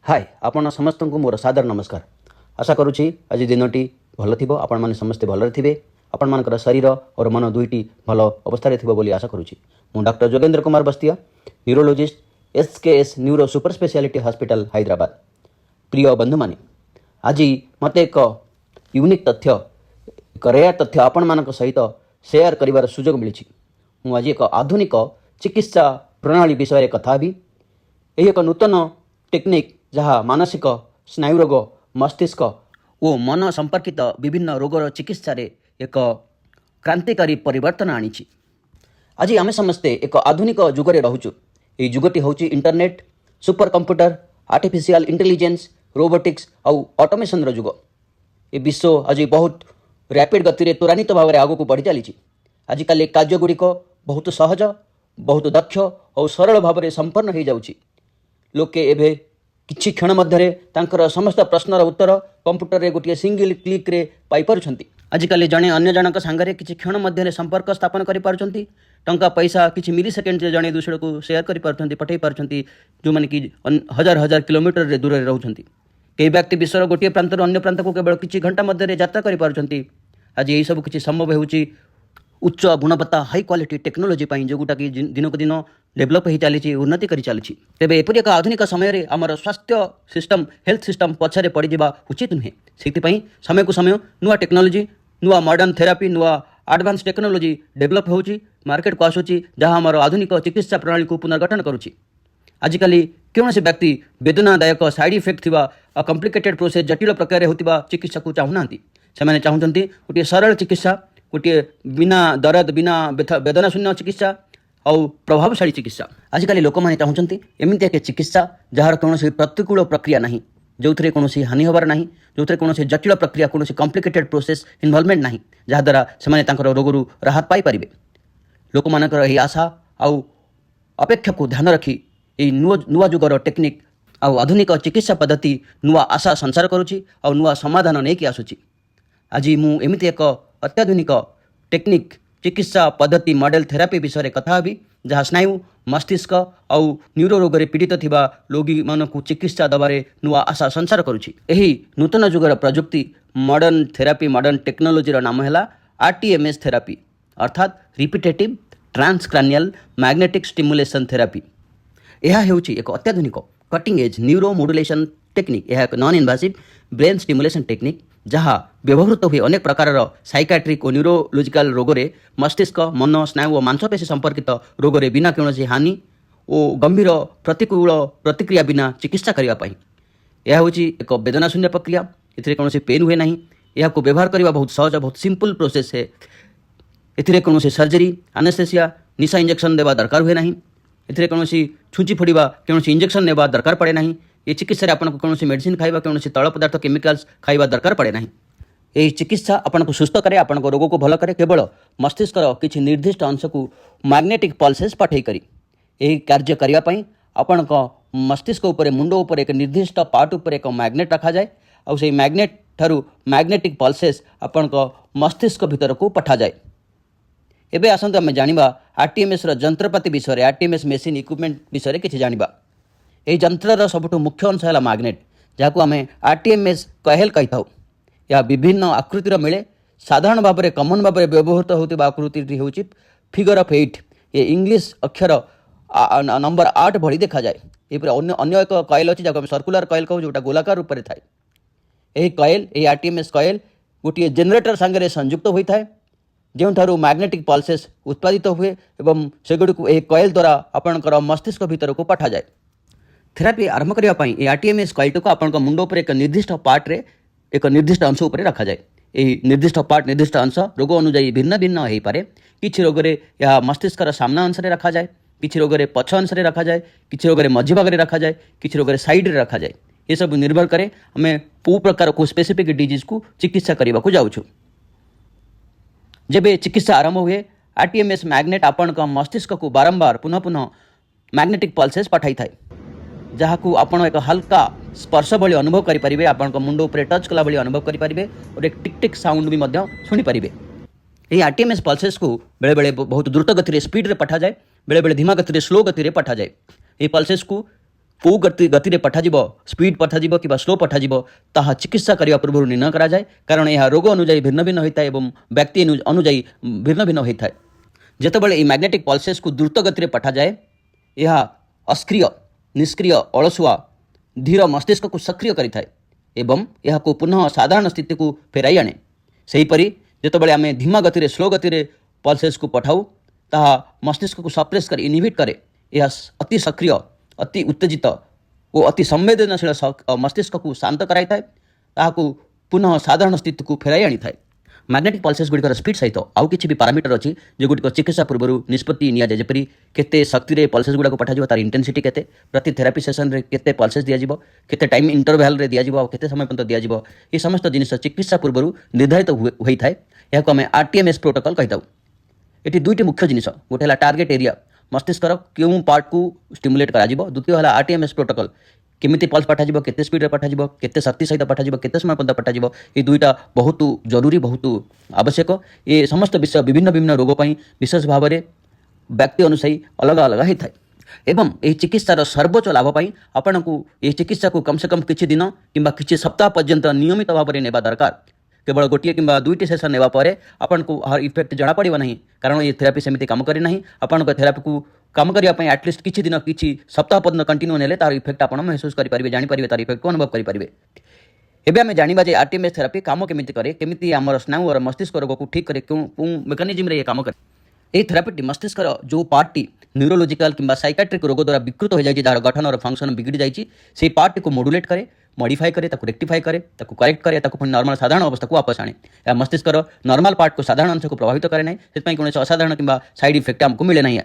हाय आपण समस्त को मोर सादर नमस्कार। आशा करुँची आज दिनटी भल थी आपण मैंने समस्ते भलरे थे आपण मानकर शरीर और मन दुईटी भल अवस्था थी बोली आशा करुँची। मु doctor Jogendra Kumar Bastia, neurologist SKS neuro super speciality hospital Hyderabad. प्रिय बंधु माने आज मत एक यूनिक तथ्य एक रेयर तथ्य आपण मान सहित शेयर कर सुजोग मिली। मुझे एक आधुनिक चिकित्सा प्रणाली विषय कथा भी यही एक नूतन टेक्निक जहाँ मानसिक स्नायु रोग मस्तिष्क और मन संपर्कित विभिन्न रोगर चिकित्सा रे एक क्रांतिकारी परिवर्तन आनी। आज आम समस्ते एक आधुनिक जुगरे रोचु। ये जुगटी हूँ internet, super computer, artificial intelligence, robotics आउ ऑटोमेशन रो जुग। ये विश्व आज बहुत रैपिड गति त्वरान्वित भाव में आगक बढ़ी चली। आजिकल कार्यगुड़िक बहुत सहज, बहुत दक्ष और सरल भाव में संपन्न हो जाउछि। लोके एभे किछि क्षण मध्य तांकर समस्त प्रश्नर उत्तर कंप्यूटर रे गोटे सिंगल क्लिक रे पाई पारुछंती। आजिकल जड़े अन्य जनक सांगरे किछि क्षण मध्य संपर्क स्थापन करि पारुछंती। टंका पैसा किछि मिली सेकेंड रे जड़े दूसरे को शेयर करि पारुछंती, पठै पारुछंती, जो माने कि हजार हजार किलोमीटर रे दूर रे रहउछंती। कई व्यक्ति विश्वर गोटे प्रांत अन्य प्रांत को केवल किछि घंटा मध्य यात्रा करि पारुछंती। आज यही सब किछि संभव होउछि उच्च गुणवत्ता हाई क्वालिटी टेक्नोलोजी जो गुटा कि दिन को दिन डेभलप हो चली उन्नति कर चली। तेज एपरी एक आधुनिक समय आमर स्वास्थ्य सिस्टम हेल्थ सिस्टम पछारे पड़ जा उचित नुहे। से समय को समय नुआ टेक्नोलोजी, नुआ मॉडर्न थेरापी, नुआ एडवांस टेक्नोलोजी डेभलप हो मार्केट को आसूची, जहाँ आमर आधुनिक चिकित्सा प्रणाली को पुनर्गठन करुच्ची। आजिकल कौन से व्यक्ति वेदनादायक साइड इफेक्ट थी कॉम्प्लिकेटेड प्रोसेस जटिल प्रकार होता चिकित्सा को चाहूना से चाहते गोटे सरल चिकित्सा, गोटे बिना दरद बिना वेदना शून्य चिकित्सा और प्रभावशाली चिकित्सा। आजिकल लोक मैंने चाहते एमती एक चिकित्सा जार कौन प्रतिकूल प्रक्रिया ना, जो थे कौन हानि हबार ना, जो थे कौन जटिल प्रक्रिया कौन कॉम्प्लिकेटेड प्रोसेस इनवॉल्वमेंट ना, जहाद्वारा से रोगरू राहत पाई। लोक मानकर यही आशा आउ अपेक्षा को ध्यान रखी ये नुआ जुगर टेक्निक आउ आधुनिक चिकित्सा पद्धति नुआ आशा संसार करुच्ची और नुआ समाधान नहीं आसूची। आज मु एमती एक अत्याधुनिक टेक्निक चिकित्सा पद्धति मॉडल थेरापी विषय कथा हेबी, जहाँ स्नायु मस्तिष्क और न्यूरो रोग पीड़ित थिबा रोगी मानकु चिकित्सा दबारे नुआ आशा संसार करुच्ची। एही नूतन जुगर प्रजुक्ति मॉडर्न थेरापी मॉडर्न टेक्नोलोजी नाम है आरटीएमएस थेरापी, अर्थात रिपिटेटिव ट्रांसक्रैनियल मैग्नेटिक स्टिमुलेशन थेरापी। यह हेउची एक अत्याधुनिक cutting edge neuro modulation technique. यह एक नॉन इनवासिव ब्रेन स्टिमुलेशन टेक्निक जहाँ व्यवहृत हुए अनेक प्रकार साइकाट्रिक और न्यूरोलोजिकल रोगरे मस्तिष्क मन स्नायु और मांसपेशी संपर्कित रोगरे बिना कौन हानि और गंभीर प्रतिकूल प्रतिक्रिया बिना चिकित्सा करने। यह हूँ एक वेदना शून्य प्रक्रिया, ए कौन पेन हुए ना, यह को व्यवहार करने बहुत सहज बहुत सिंपल प्रोसेस है। ए कौन सर्जरी एनेस्थेसिया निशा इंजेक्शन देवा दरकार हुए ना, ए कौन छुंची फोड़ा कौन इंजेक्शन नेबा दरकार पड़े ना। ये चिकित्सा आपको कौन मेडिसिन खाइबा कौन तैल पदार्थ केमिकल्स खाइबा दरकार पड़े ना। यही चिकित्सा आपको सुस्थ करे, आपन रोग को भल करे, केवल मस्तिष्क किसी निर्दिष्ट अंश को मैग्नेटिक पल्सेस पठे करी यही कार्य करने आपण मस्तिष्क उपर मुंड उपर एक निर्दिष्ट पार्ट उपर एक मैग्नेट रखा जाए और से मैग्नेट ठारू मैग्नेटिक पल्सेस आपण मस्तिष्क भीतर को पठा जाए। एबे आसंतु आमे जानिबा आरटीएमएस रो जंत्रपाति विषय, आरटीएमएस मशीन इक्विपमेंट विषय किछि जानिबा। यही जंत्रर सबुठु मुख्य अंश है मैग्नेट, जहाँ आम आरटीएमएस कॉइल कही था। यह विभिन्न आकृतिर मिले, साधारण भाव में कमन भाव में व्यवहृत होता आकृति हूँ फिगर ऑफ 8। ये इंग्लिश अक्षर नंबर 8 भली देखा जाए। ये अन्य एक कॉइल अच्छी जहाँ सर्कुलर कॉइल कहूँ जोटा गोलाकार रूप में थाए। यही कॉइल यही आरटीएमएस कॉइल गोटे जेनेटर सांगे संयुक्त होता है, जो मैग्नेटिक पल्सेस उत्पादित हुए और सेगुड़ी को कॉइल द्वारा आपणकर मस्तिष्क भीतर को पठा जाए। थेरापी आरंभ करने आरटीएमएस कॉइल को आपण मुंड उपर एक निर्दिष्ट पार्ट रे एक निर्दिष्ट अंश उपर रखा जाए। यही निर्दिष्ट पार्ट निर्दिष्ट अंश रोग अनुजाई भिन्न भिन्न हो पारे। किछि रोगरे यह मस्तिष्कर सामना अंश रे रखा जाए, किछि रोगरे पछ अंश रे रखा जाए, किछि रोगरे मझी भाग रे रखा जाए, किछि रोगरे साइड रे रखा जाए। ये सब निर्भर करे आम को प्रकार को स्पेसिफिक डिजीज को चिकित्सा करने को जाऊँ। जब चिकित्सा आरंभ हुए आरटीएमएस मैग्नेट आपण मस्तिष्क को बारंबार पुनः पुनः मैग्नेटिक पल्सेस पठाई थाए, जहाँ को आपण एक हल्का स्पर्श भली अनुभव करेंगे, आपण मुंड उपर टच कला भली अनुभव करेंगे और एक टिक टिक साउंड भी शुणी पारे। यही आरटीएमएस पल्सेस को बेले बेले बहुत द्रुत गति स्पीड रे पठा जाए, बेले बेले धीमा गति स्लो गति रे पठा जाए। ये पल्सेस को को गति में पठाଯିब स्पीड पठाजिब कि स्लो पठाजिब ताहा चिकित्सा करने पूर्व निर्णय करा जाए कारण यह रोग अनुजाई भिन्न भिन्न होता है और व्यक्ति अनुजाई भिन्न भिन्न होता है। जितेबाला ये मैग्नेटिक पल्सेस को द्रुत गति में पठा जाए यह अस्क्रिय निष्क्रिय अलसुआ धीर मस्तिष्क को सक्रिय करें एवं यह पुनः साधारण स्थिति को फेराई आने। सेहीपरि जितेबाला आम धीमा गति में स्लो गति में पल्सेस को पठाऊ ताहा मस्तिष्क को सप्रेस कर इनहिबिट करे यह अति सक्रिय अति उत्तेजित और अति संवेदनशील मस्तिष्क को शांत कराई ताकू पुनः साधारण स्थिति को फेराई आनी था। मैग्नेटिक पल्सेस गुड़िकर स्पीड सहित आउ किसी भी पारामीटर अच्छी जो गुड़िक चिकित्सा पूर्व निष्पत्ति नि जाए जपरी केते शक्ति रे पल्सेस गुड़ाक पठाଯିବ तार इंटेंसिटी केते प्रति थेरापी सेशन रे केते पल्सेस दिया केते टाइम इंटरवल रे दिया केते समय पर्यंत दिया ये समस्त जिनिस चिकित्सा पूर्व निर्धारित होता है। यह आम आरटीएमएस प्रोटोकॉल कहीथाउ। ये दुईटी मुख्य जिनिस गोटे है टार्गेट एरिया मस्तिष्कर क्यों पार्ट को स्टिमुलेट करा द्वितीय है आरटीएमएस प्रोटोकॉल केमिति पल्स पठाजिब केते स्पीड रे पठाजिब केते शक्ति सहित पठाजिब केते समय पर्यंत पठाजिब ये दुईटा बहुत जरूरी बहुत आवश्यक। ये समस्त विषय विभिन्न विभिन्न रोग पर विशेष भाव में व्यक्ति अनुसायी अलग अलग होता है एवं यह चिकित्सार सर्वोच्च लाभ पाई आपण को यह चिकित्सा को कम से कम किछि दिन किंबा किछि सप्ताह पर्यंत नियमित भाव में नेबा दरकार। केवल गोटे कि दुईटी सेसन नेबा परे आपण को हर इफेक्ट जना पड़िबो नहीं कारण ये थेरापी सेमिति काम करे नहीं। आपण को थेरापी को काम करने एटलिस्ट किछि दिन किछि सप्ताह पर्यंत कंटिन्यू नेले तार इफेक्ट आपण महसूस करि परिबे जानि परिबे तार इफेक्ट को अनुभव करि परिबे। एबे आमे जानिबा जे आरटीएमएस थेरापी काम केमिति करे केमिति हमर स्नायु और मस्तिष्क रोग को ठीक करे क्यों मेकानिज्म रे ये काम करे। ये थेरापीटी मस्तिष्क जो पार्टी न्यूरोलॉजिकल किंबा साइकाट्रिक रोग द्वारा विकृत हो जाए जार गठन और फंक्शन बिगड़ी जाए से पार्टी को मॉड्यूलेट करे मॉडिफाई करे ताको रेक्टिफाई करे ताको करेक्ट करे ताको नॉर्मल साधारण अवस्था को वापस आने। या मस्तिष्क नॉर्मल पार्ट को साधारण अंश को प्रभावित करे नहीं से कौन असाधारण किंबा साइड इफेक्ट हमको मिले नहीं।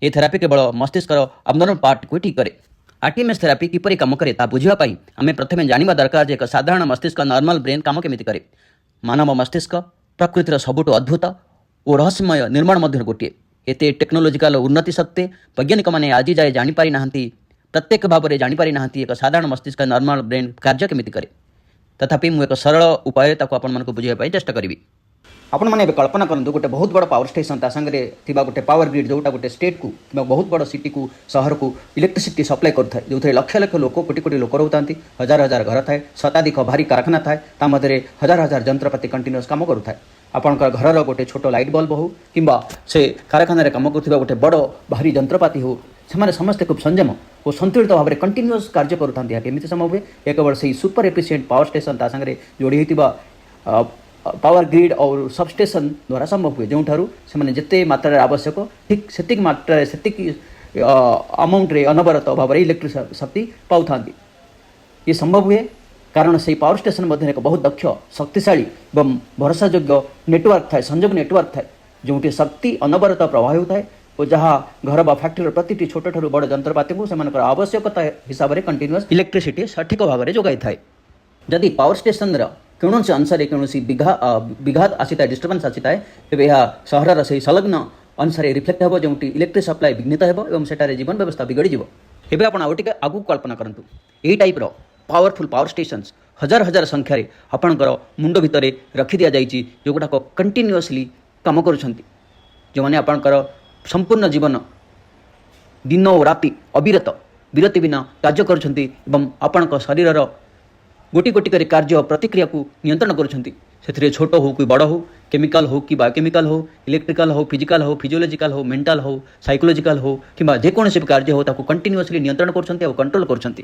ये थेरापी केवल मस्तिष्क अबनॉर्मल पार्ट को ठीक करे। आरटीएमएस थेरापी किपरि काम करे ता बुझिबा आम प्रथम जानिबा दरकार जे एक साधारण मस्तिष्क नॉर्मल ब्रेन काम केमिति करे। मानव मस्तिष्क प्रकृतिर सबुठु अद्भुत और रहस्यमय निर्माण मध्य गोटे एते टेक्नोलोजिकल उन्नति सत्ते वैज्ञानिक मैंने आज जाए जानीपारी ना प्रत्येक भाव में जानीपारी ना एक साधारण मस्तिष्क नॉर्मल ब्रेन कार्य केमिति करे। तथापि मुझे एक सरल उपाय आपको बुझाई चेष्टा करी। आपण मैंने कल्पना करूँ गोटे बहुत बड़ पावर स्टेशन ता संगे गोटे पावर ग्रिड जोटा गोटे स्टेट को बहुत बड़ सिटी को शहर को इलेक्ट्रिसिटी सप्लाई करुए जो लक्ष लक्ष लोक कोटी कोटी लोक रोता हजार हजार घर थाए शताधिक भारी कारखाना थाए ता मध्य हजार हजार जंत्रपाति कंटिन्यूअस काम करुए। आपणकर घर गोटे छोट लाइट बल्ब हो कि से कारखाना काम कर गोटे बड़ भारी जंत्रपाति हो से समस्ते खूब संयम और संतुलित भाव में कंटिन्यूअस कार्य करुँच संभव हुए। एक केवल से सुपर एफिशिएंट पावर स्टेशन ता संगे जोड़ी होता पावर ग्रिड और सबस्टेशन द्वारा संभव हुए जो से जिते मात्रा आवश्यक ठीक से मात्रा से अमाउंट रे अनवरत भाव में इलेक्ट्रिक शक्ति पाऊ था। ये संभव हुए कारण से पावर स्टेशन मध्य एक बहुत दक्ष शक्तिशाली एवं भरोसायोग्य नेटवर्क थाए संजोग नेटवर्क थाए जो शक्ति अनवरत प्रवाह होता है और जहाँ घर बा फैक्ट्री प्रति छोट ठूँ बड़ जंत्रपाति को से आवश्यकता हिसाब से कंटिन्यूअस इलेक्ट्रिसिटी सठिक भाव में जोगाई थाए। जदि पावर स्टेशन कौन से अंश कौन विघात आसी था डिस्टर्बेंस आसी था तेज यह सहर से संलग्न अंश रिफ्लेक्ट हो जो इलेक्ट्रिक सप्लाई विघ्नित हो सेठारे जीवन व्यवस्था बिगड़ी। एवं आप आगू कल्पना करूँ यही टाइप्र पावरफुल पावर स्टेशंस हजार हजार संख्यार आपणकर मुंड भितर रखी दि जाइए जो गुड़ाक कंटिन्यूअसली काम करुँच जो मैंने आपणकर संपूर्ण जीवन दिन और राति अविरत विरति बिना कार्य करुँच शरीर गोटी गोटी कर कार्य प्रतिक्रिया को नियंत्रण करुँच छोट हो कि बड़ हो केमिकल हो कि बायोकेमिकल हो इलेक्ट्रिकल हो फिजिकल हो फिजियोलॉजिकल हो मेंटल हो साइकोलॉजिकल हो कि जेकोसी भी कार्य हो ताको कंटिन्यूअसली नियंत्रण करुँच और कंट्रोल करुँच।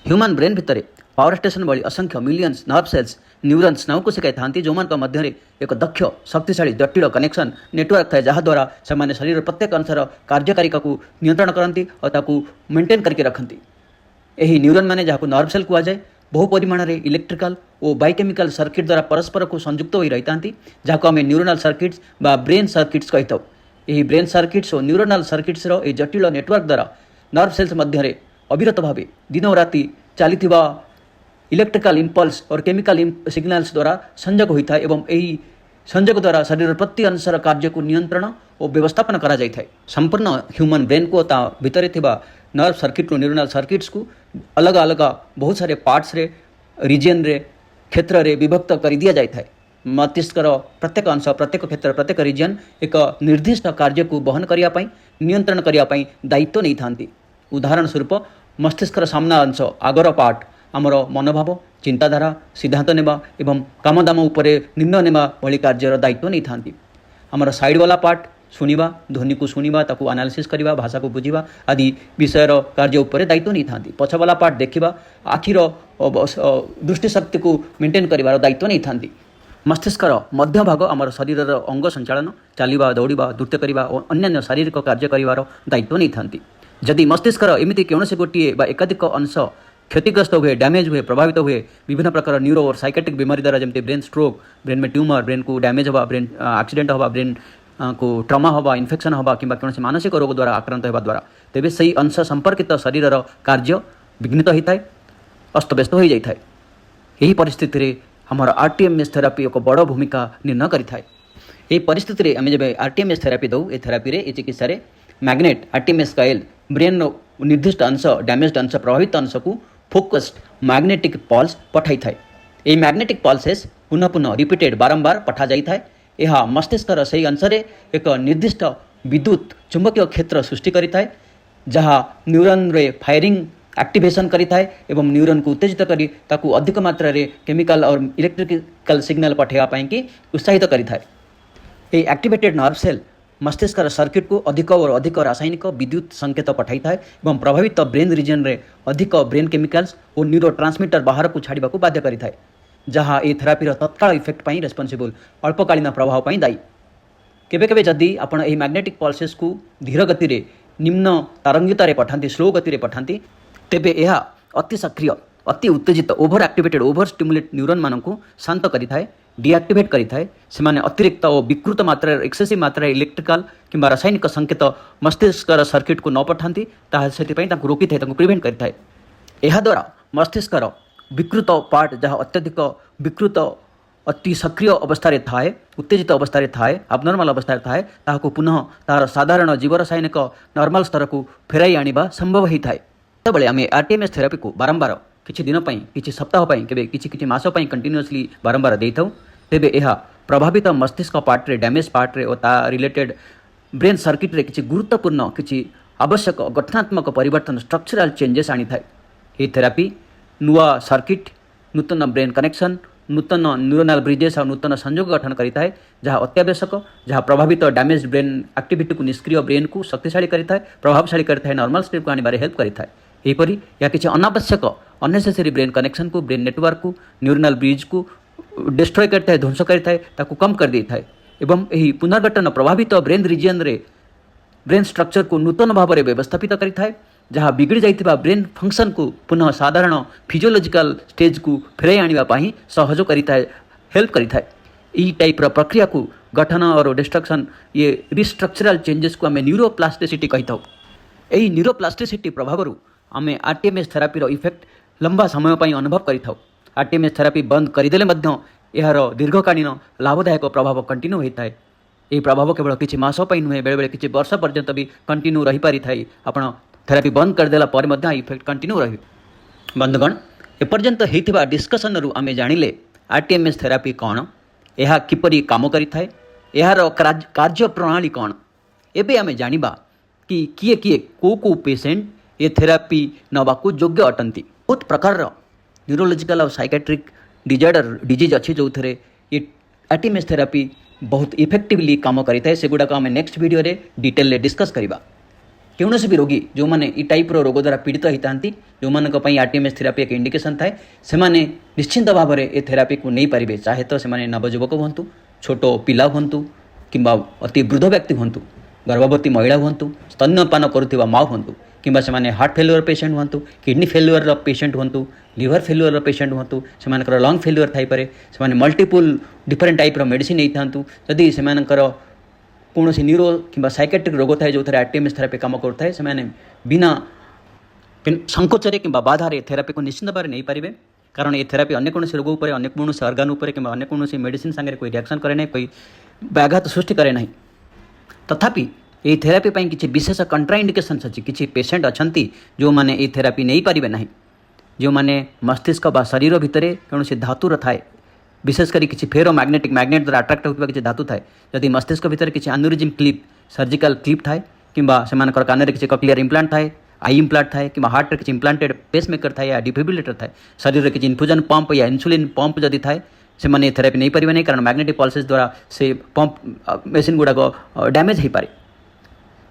ह्यूमन ब्रेन भितर पावर स्टेशन भाई असंख्य मिलियंस नर्व सेल्स न्यूरॉन्स स्नायु को शिखाई था जो मध्य एक दक्ष शक्तिशाली जटिल कनेक्शन नेटवर्क थाए जहाद्वारा से शरीर प्रत्येक अंशर कार्यकारिका को नियंत्रण करती और ताकू मेंटेन करके रखती। यही न्यूरॉन मैंने जहाँ नर्व सेल कहुए बहु परिमाण में इलेक्ट्रिकल और बायोकेमिकल सर्किट द्वारा परस्पर को संयुक्त हो रही था जहाँ आम न्यूरोनल सर्किट्स बा ब्रेन सर्किट्स कही था। यही ब्रेन सर्किट्स और न्यूरोनल सर्किट्स रो जटिल नेटवर्क द्वारा नर्व सेल्स मध्य अविरत भाव दिन और राति चली इलेक्ट्रिकल इम्पल्स और केमिकल सिग्नल्स द्वारा संजोग होता है एवं यही संजोग द्वारा शरीर प्रति अंशर कार्य को नियंत्रण और व्यवस्थापन करा जाए। संपूर्ण ह्यूमन ब्रेन को ता भितर नर्व सर्किट न्यूरोनल सर्किट्स को अलग अलग बहुत सारे पार्ट्स रे रिजन रे क्षेत्र रे विभक्त कर दिया जाए। मस्तिष्क प्रत्येक अंश प्रत्येक क्षेत्र प्रत्येक रिजन एक निर्दिष्ट कार्य को बहन करने नियंत्रण करने दायित्व नहीं था। उदाहरण स्वरूप मस्तिष्कर सामना अंश आगर पार्ट आमर मनोभाव चिंताधारा सिद्धांत नेबा एवं कामदाम उपरे निर्णय नेबा भली कार्यर दायित्व नहीं थांती। आमर साइड वाला पार्ट शुणा ध्वनि को शुणा ताकू आनालिसिस करवा भाषा को बुझा आदि विषयर कार्य उपरे दायित्व नहीं थांती। पछवाला पार्ट देखा आखिर दृष्टिशक्ति को मेंटेन कर दायित्व नहीं थांती। मस्तिष्कर मध्य भाग आमर शरीर अंग संचालन चलवा दौड़ा नृत्य करवा और अन्य शारीरिक कार्य कर दायित्व नहीं थांती। जदि मस्तिष्कर एमती कौन गोटे एकाधिक अंश क्षतिग्रस्त हुए डैमेज हुए प्रभावित हुए विभिन्न प्रकार न्यूरो और साइकेट्रिक बीमारी द्वारा जमती ब्रेन स्ट्रोक ब्रेन में ट्यूमर ब्रेन को डैमेज हवा ब्रेन एक्सीडेंट हवा ब्रेन को ट्रमा हवा इन्फेक्शन हवा कि कौन मानसिक रोग द्वारा आक्रांत होगा द्वारा तेज से अंश संपर्कित शरीर कार्य विघ्नित होता है अस्तव्यस्त हो जाता है। यही परिस्थिति में आमर आरटीएमएस थेरापी एक बड़ भूमिका निर्णय करें। यही परिस्थिति में आम जब आरटीएमएस थेरापी दौ ये थेरापी रे चिकित्सा मैग्नेट आरटीएमएस कॉइल ब्रेन निर्दिष्ट अंश डैमेज अंश प्रभावित अंश को फोकस्ड मैग्नेटिक पल्स पठाई थाए। ये मैग्नेटिक पल्सेस पुनः पुनः रिपीटेड बारंबार पठा जाई थाए। यह मस्तिष्कर सही अंश एक निर्दिष्ट विद्युत चुंबकीय क्षेत्र सृष्टि करिथाए जहाँ न्यूरन रे फायरिंग एक्टिवेशन करिथाए एवं न्यूरन को उत्तेजित करी ताकू अधिक मात्रा रे केमिकल और इलेक्ट्रिकल सिग्नल पठाइबा पई कि उत्साहित करिथाए। ये एक्टिवेटेड नर्व सेल मस्तिष्कर सर्किट को अधिक और अधिक रासायनिक विद्युत संकेत पठाई थाए एवं प्रभावित ब्रेन रिजन रे अधिक ब्रेन केमिकल्स और न्यूरो ट्रांसमिटर बाहर को छाड़ा बाध्य करिथाए जहाँ ये थेरापीर तत्काल इफेक्ट पाई रेस्पॉन्सिबल अल्पकालीन प्रभाव पाई दायी। केबे केबे जदि आपण एही मैग्नेटिक पल्सेस को धीर गति रे निम्न तरंगितार पठाती स्लो गति रे पठाती तेबे यह अति सक्रिय अति उत्तेजित over activated over stimulate neuron मान को शांत करिथाए डीएक्टिवेट करिथाए। सेमाने अतिरिक्त और विकृत मात्रा एक्सेसिव मात्रा इलेक्ट्रिकल किंबा रासायनिक संकेत मस्तिष्कर सर्किट को न पठाती ताकू रोकी थाए प्रिवेंट करिथाए। यह द्वारा मस्तिष्कर विकृत पार्ट जहाँ अत्यधिक विकृत अति सक्रिय अवस्था थाए उत्तेजित अवस्था थाए अबनर्माल अवस्था थाए ताहाको पुनः तार साधारण जीव रासायनिक नॉर्मल स्तर को फेराई आनिबा संभव होता है। तबले आम आरटीएमएस थेरापी को बारंबार किछि दिन पई किछि सप्ताह पई केबे किछि मास पई कंटिन्यूअसली बारंबार देथौ तेबे यह प्रभावित मस्तिष्क पार्ट रे डैमेज पार्ट रे और ता रिलेटेड ब्रेन सर्किट रे किछि गुरुत्वपूर्ण किछि आवश्यक गठनात्मक परिवर्तन स्ट्रक्चरल चेंजेस आनी थाए। ये थेरापी नुआ सर्किट नूतन ब्रेन कनेक्शन नूतन न्यूरोनल ब्रिजेस और नूतन संयोग गठन करिता है जहाँ अत्यावश्यक जहाँ प्रभावित डैमेज ब्रेन एक्टिविटी को निष्क्रिय ब्रेन को शक्तिशाली करिता है प्रभावशाली करता है नॉर्मल स्टेट को आने हेल्प करिता है। यहीपरि या किसी अनावश्यक अननेसेसरी ब्रेन कनेक्शन को ब्रेन नेटवर्क को न्यूरोनल ब्रिज को डिस्ट्रॉय करता है ध्वंस करता है ताकू कम कर देता है एवं यही पुनर्गठन प्रभावित ब्रेन रिजन रे ब्रेन स्ट्रक्चर को नूतन भाव में व्यवस्थापित करिता है जहाँ बिगड़ी जाइथिबा ब्रेन फंक्शन को पुनः साधारण फिजियोलॉजिकल स्टेज को फेराई आनिबा पाही सहयोग करिता है हेल्प करिता है। ई टाइप रो प्रक्रिया को गठन और डिस्ट्रक्शन ये रिस्ट्रक्चरल चेंजेस को आम न्यूरोप्लास्टिसिटी कही था। यही न्यूरोप्लास्टिसिटी प्रभाव आम आरटीएमएस थेरापी इफेक्ट लंबा समय पर अनुभव करिथाउ। आरटीएमएस थेरापी बंद करदेले मध्य यार दीर्घकालीन लाभदायक प्रभाव कंटिन्यू होता है। यही प्रभाव केवल किसी मास नुहे बेले बेले किसी वर्ष पर्यंत भी कंटिन्यू रही पारि थाए। आपण थेरापी बंद करदेला पर मध्य इफेक्ट कंटिन्यू रही। बंधुगण एपर्यंत होइथिबा डिस्कसन रु आमे जानिले आरटीएमएस थेरापी कौन यह किपरि काम करिथाए यार कार्य प्रणाली कौन। एबे आमे जानिबा कि किए किए को पेशेंट ये थेरापी नवाकू योग्य अटंती। बहुत प्रकार न्यूरोलॉजिकल और साइकेट्रिक डिजार्डर डिजीज अच्छी जो थे ये आरटीएमएस थेरापी बहुत इफेक्टिवली काम करिथाए सेगुड़ाक आम नेक्स्ट वीडियो रे डिटेल डिस्कस करिबा। कौन भी रोगी जो मैंने ई टाइप रोग द्वारा पीड़ित होता जो मानी आरटीएमएस थेरापी एक इंडिकेशन थाए से निश्चिंत भाव में ये थेरापी को नहीं पारे चाहे तो से नवजुवक हूँ छोट पिला हूँ कि अति वृद्ध व्यक्ति हूँ गर्भवती महिला हूँ स्तन्यपान करुवा माँ हूँ कि हार्ट फेल्युअर पेशेंट हूँ किडनी फेल्युअर पेशेंट हूँ लिवर फेल्युअर पेशेंट हूँ से लंग फेल्युअर थाईपे से मल्टीपल डिफरेंट टाइप मेडिसिन नहीं था जदि से कौन सी न्यूरो कि साइकेट्रिक रोग थाए जो आरटीएमएस थेरापी काम करता से बिना संकोचरे कि बाधार थेरापी को निश्चिंत भाव नहीं पारे कारण ये थेरापी अन्य कौन रोग उपर अन्य कौन अर्गान उपर कि अन्य कौन मेडिसिन सांगे कोई रिएक्शन करे ना कोई व्याघात सृष्टि करे ना। तथापि ये थेरापी पर किसी विशेष कंट्राइंडिकेशन्स अच्छी किसी पेशेंट अच्छा जो मैंने ये थेरापी नहीं पारे ना जो मैंने मस्तिष्क बा शरीर भितर कौन धातुर थाए विशेषकर किसी फेरो मैग्नेटिक मैग्नेट द्वारा अट्राक्ट होता किसी धातु थाए जदि मस्तिष्क भितर किसी एन्यूरिज्म क्लिप सर्जिकल क्लिप थाए कि कान में किसी कक्लियर इम्प्लांट थाए आई इम्प्लांट थाए कि हार्ट किसी इम्प्लांटेड पेसमेकर थाए या डिफिब्रिलेटर थाए शरीर में किसी इन्फ्यूजन पंप या इन्सुलिन पंप जदि थाए से मैंने थेरापी नहीं पारे नहीं कारण मैग्नेटिक पल्सेस द्वारा से पंप मेसीन गुड़ाक डैमेज हो पारे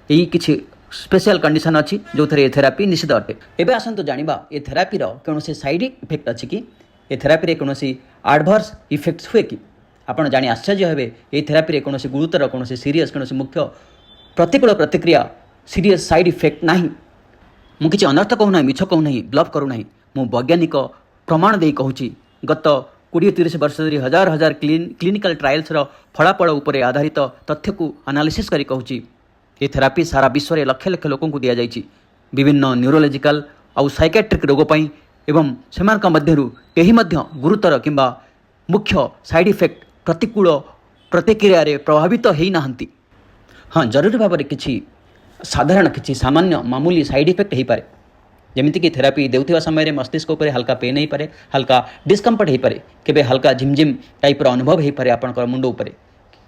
यही किसी स्पेशल कंडीशन अच्छी जो थे थेरापी निश्चित अटे। एवं आसतु जाना ये थेरापीर कौन साइड इफेक्ट अच्छी कि ये थेरापी कौन एडवर्स इफेक्ट्स हुए कि आपड़ जानी आश्चर्य हे ये थेरापी कौन गुरुतर कौन सीरीयस कौन मुख्य प्रतिकूल प्रतिक्रिया सीरीयस साइड इफेक्ट ना मुझे अनर्थ कहूना मिछ कहूना ब्लफ करूना मु वैज्ञानिक प्रमाण दे कहूँ गत 20-30 वर्ष धरी हजार हजार क्लिनिकल ट्रायल्स फलाफल उपर आधारित तथ्य को एनालिसिस करी कहूँ ये थेरापी सारा विश्व में लक्ष लक्ष लोक दि जाइए विभिन्न न्यूरोलॉजिकल आउ साइकेट्रिक रोगपाई एवं से गुरुतर किंबा मुख्य साइड इफेक्ट प्रतिकूल प्रतिक्रिया प्रभावित होना। हाँ जरूरी भाव में किसी साधारण किसी सामान्य मामूली साइड इफेक्ट हो पाए जमीक थेरापी देउथिबा समय मस्तिष्क उपर हल्का पेन हो पाए हल्का डिस्कम्फर्ट हो पाए केबे हल्का झिमझिम टाइप्र अनुभव हो पाए आपंकर मुंड उपर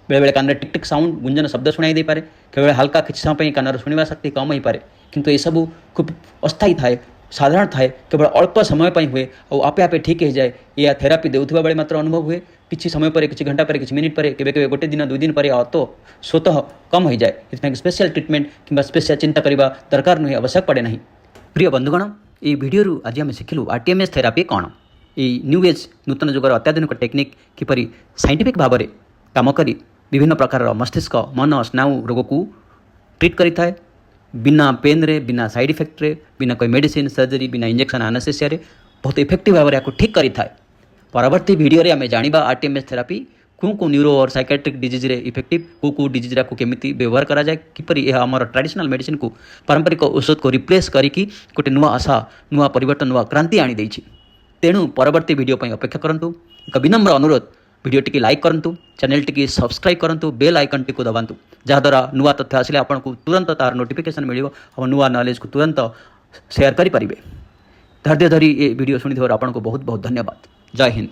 बेले बेले कान टिक टिक साउंड गुंजन शब्द शुणाई दे पारे केवल हल्का किसी समय कान शुणा शक्ति कम हो पाए किंतु ये सब खूब अस्थायी थाए साधारण थाए केवल अल्प समय हुए और आपे आपे ठीक हो जाए या थेरापी देउथिबा बेले मात्र अनुभव हुए किसी समय पर किसी घंटा पर किसी मिनिट पर केबे केबे गोटे दिन 2 दिन पर तो स्वतः कम हो जाए इसमें स्पेशल ट्रिटमेंट कि स्पेशल चिंता करने दरकार नुहे आवश्यक पड़े ना। प्रिय बंधुगण ये वीडियो आज आम शिखिलु आरटीएमएस थेरापी कौन ये न्यू एज नूतन जुगर अत्याधुनिक टेक्निक किपरि साइंटिफिक भाव में काम करी विभिन्न प्रकार मस्तिष्क मन स्नायु रोग को ट्रीट करि थाए बिना पेन रे बिना साइड इफेक्ट रे बिना कोई मेडिसिन सर्जरी बिना इंजेक्शन आनेस्थेसिया रे बहुत इफेक्टिव भाव में ठीक करि थाए। परवर्ती वीडियो रे आमे जानिबा आरटीएमएस थेरापी को न्यूरो और साइकेट्रिक डिजीज रे इफेक्टिव को डिजीज को केमिति व्यवहार करा जाए किपरि यह आमर ट्रेडिशनल मेडिसिन को पारंपरिक औषध को रिप्लेस करिकी गोटे नुआ आशा नुआ परिवर्तन नुआ क्रांति आनी देछि। तेणु परवर्ती वीडियो पई अपेक्षा करंतु। एक विनम्र अनुरोध वीडियो टी लाइक करंतु चैनल टी सब्सक्राइब करंतु बेल आइकन टी को दबांतु जहाँद्वारा नुआ तथ्य आसिले आपको तुरंत तार नोटिफिकेशन मिलिबो और नुआ नॉलेज को तुरंत शेयर करि परिबे। धैर्य धरी ये वीडियो सुनी आपको बहुत बहुत धन्यवाद। जय हिंद।